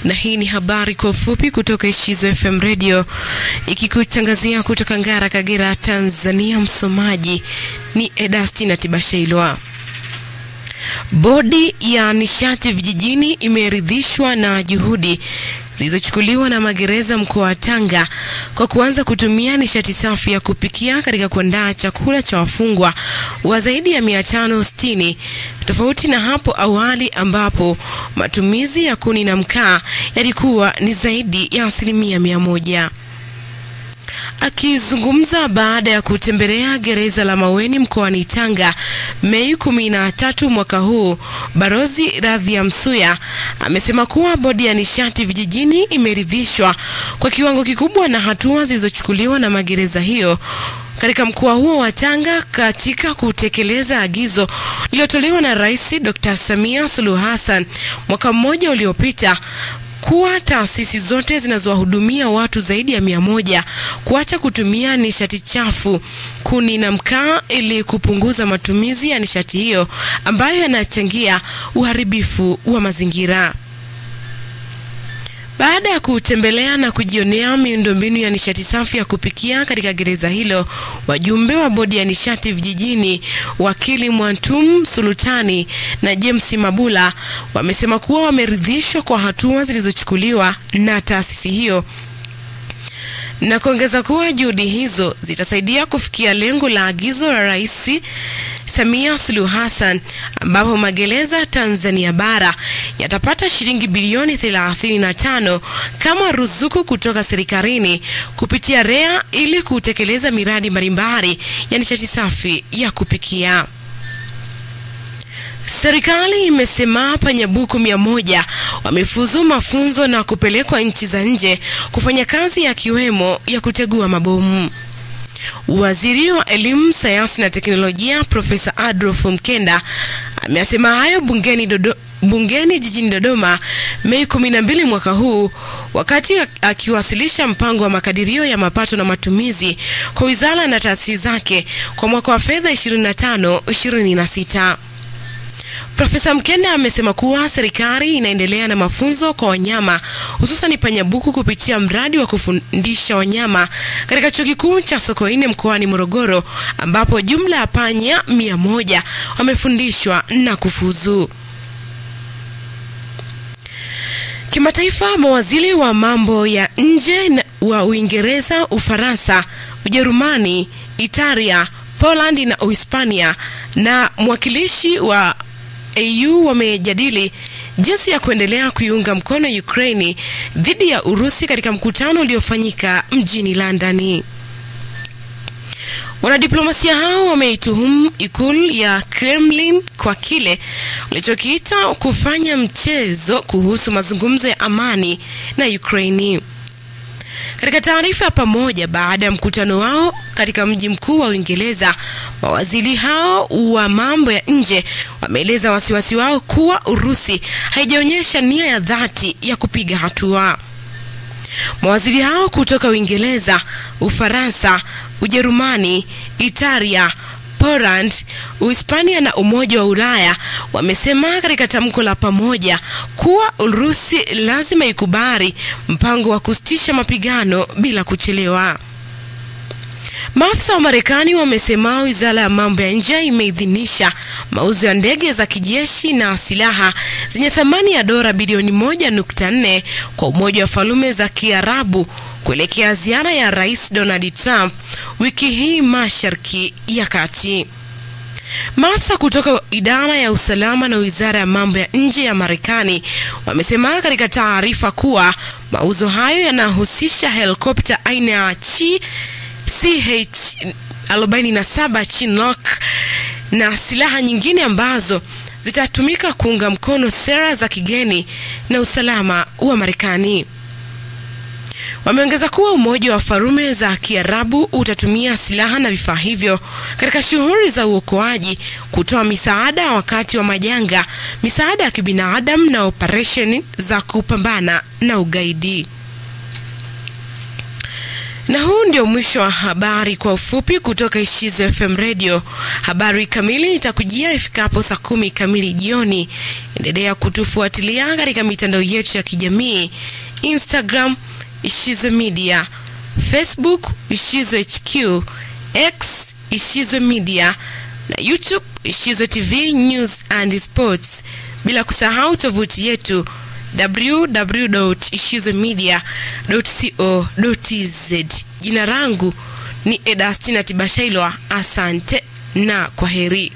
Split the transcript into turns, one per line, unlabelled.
Na hii ni habari kwa ufupi kutoka Ishizo FM Radio, ikikutangazia kutoka Ngara, Kagera, Tanzania. Msomaji ni Edastina Tibashailwa. Bodi ya nishati vijijini imeridhishwa na juhudi zilizochukuliwa na magereza mkoa wa Tanga kwa kuanza kutumia nishati safi ya kupikia katika kuandaa chakula cha wafungwa wa zaidi ya 560, tofauti na hapo awali ambapo matumizi ya kuni na mkaa yalikuwa ni zaidi ya 100%. Akizungumza baada ya kutembelea gereza la Maweni mkoani Tanga Mei 13 mwaka huu, Barozi Radhia Msuya amesema kuwa bodi ya nishati vijijini imeridhishwa kwa kiwango kikubwa na hatua zilizochukuliwa na magereza hiyo katika mkoa huo wa Tanga katika kutekeleza agizo lililotolewa na Rais Dr. Samia Suluhu Hassan mwaka mmoja uliopita kuwa taasisi zote zinazowahudumia watu zaidi ya 100 kuacha kutumia nishati chafu, kuni na mkaa, ili kupunguza matumizi ya nishati hiyo ambayo yanachangia uharibifu wa mazingira. Baada ya kutembelea na kujionea miundombinu ya nishati safi ya kupikia katika gereza hilo, wajumbe wa bodi ya nishati vijijini Wakili Mwantum Sultani na James Mabula wamesema kuwa wameridhishwa kwa hatua zilizochukuliwa na taasisi hiyo, na kuongeza kuwa juhudi hizo zitasaidia kufikia lengo la agizo la Rais Samia Suluhu Hassan ambapo magereza Tanzania bara yatapata shilingi bilioni 35 kama ruzuku kutoka serikalini kupitia REA ili kutekeleza miradi mbalimbali ya nishati safi ya kupikia. Serikali imesema panyabuku 100 wamefuzu mafunzo na kupelekwa nchi za nje kufanya kazi ya kiwemo ya kutegua mabomu. Waziri wa Elimu, Sayansi na Teknolojia Profesa Adolf Mkenda amesema hayo bungeni jijini Dodoma Mei 12 mwaka huu wakati akiwasilisha mpango wa makadirio ya mapato na matumizi kwa wizara na taasisi zake kwa mwaka wa fedha 25-26. Profesa Mkenda amesema kuwa serikali inaendelea na mafunzo kwa wanyama hususan panyabuku kupitia mradi wa kufundisha wanyama katika chuo kikuu cha Sokoine mkoani Morogoro ambapo jumla ya panya 100 wamefundishwa na kufuzu. Kimataifa, mawaziri wa mambo ya nje wa Uingereza, Ufaransa, Ujerumani, Italia, Poland na Uhispania na mwakilishi wa EU wamejadili jinsi ya kuendelea kuiunga mkono Ukraine dhidi ya Urusi katika mkutano uliofanyika mjini London. Wanadiplomasia hao wameituhumu ikulu ya Kremlin kwa kile walichokiita kufanya mchezo kuhusu mazungumzo ya amani na Ukraine. Katika taarifa pamoja baada ya mkutano wao katika mji mkuu wa Uingereza, mawaziri hao wa mambo ya nje wameeleza wasiwasi wao kuwa Urusi haijaonyesha nia ya dhati ya kupiga hatua. Mawaziri hao kutoka Uingereza, Ufaransa, Ujerumani, Italia, Poland, Uhispania na Umoja wa Ulaya wamesema katika tamko la pamoja kuwa Urusi lazima ikubali mpango wa kusitisha mapigano bila kuchelewa. Maafisa wa Marekani wamesema wizara ya mambo ya nje imeidhinisha mauzo ya ndege za kijeshi na silaha zenye thamani ya dola bilioni 1.4 kwa Umoja wa Falme za Kiarabu kuelekea ziara ya Rais Donald Trump wiki hii Mashariki ya Kati. Maafisa kutoka idara ya usalama na wizara ya mambo ya nje ya Marekani wamesema katika taarifa kuwa mauzo hayo yanahusisha helikopta aina ya CH-47 Chinook na silaha nyingine ambazo zitatumika kuunga mkono sera za kigeni na usalama wa Marekani. Wameongeza kuwa Umoja wa Falme za Kiarabu utatumia silaha na vifaa hivyo katika shughuli za uokoaji, kutoa misaada wakati wa majanga, misaada ya kibinadamu na operesheni za kupambana na ugaidi. Na huu ndio mwisho wa habari kwa ufupi kutoka Ishizo FM Radio. Habari kamili itakujia ifikapo saa 10 kamili jioni. Endelea kutufuatilia katika mitandao yetu ya kijamii: Instagram Ishizo Media, Facebook Ishizo HQ, X Ishizo Media na YouTube Ishizo TV News and Sports, bila kusahau tovuti yetu www.ishizomedia.co.tz. Jina langu ni Edastina Tibashailwa. Asante na kwaheri.